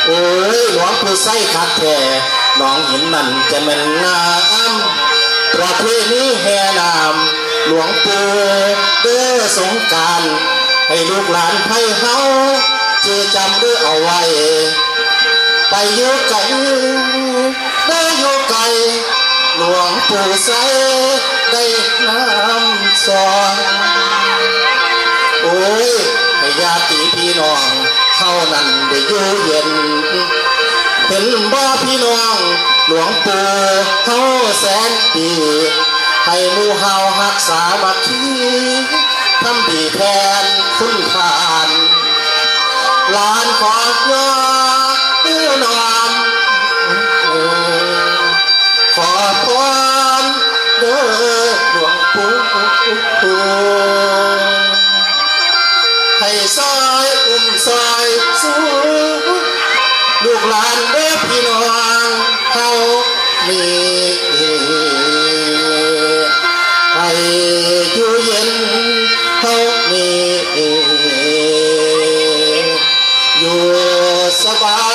โอ้ยหลวงปู่ไส้คักแท้น้องหินนั่นจะเป็นงามประเพณีแห่นามหลวงปู่เด้อสงกรานต์ให้ลูกหลานไทยเฮาจะจำเด้อเอาไว้ไปอยู่ไกลได้อยู่ไกลหลวงปู่ไส้ได้น้ำสอนโอ้ยให้ญาติพี่น้องเท่านั้นได้อยู่เย็นเห็นบ่พี่น้องหลวงปู่เฮาแสนดีให้หมู่เฮารักษามัคคีทำดีแทนคุณทานหลานขอยอตื้อนอนขอพรเด้อหลวงปู่ให้ซอยซอยสู้ลูกหลานเด้อพี่น้องเฮามีให้อยู่เย็นเฮามีอยู่สบาย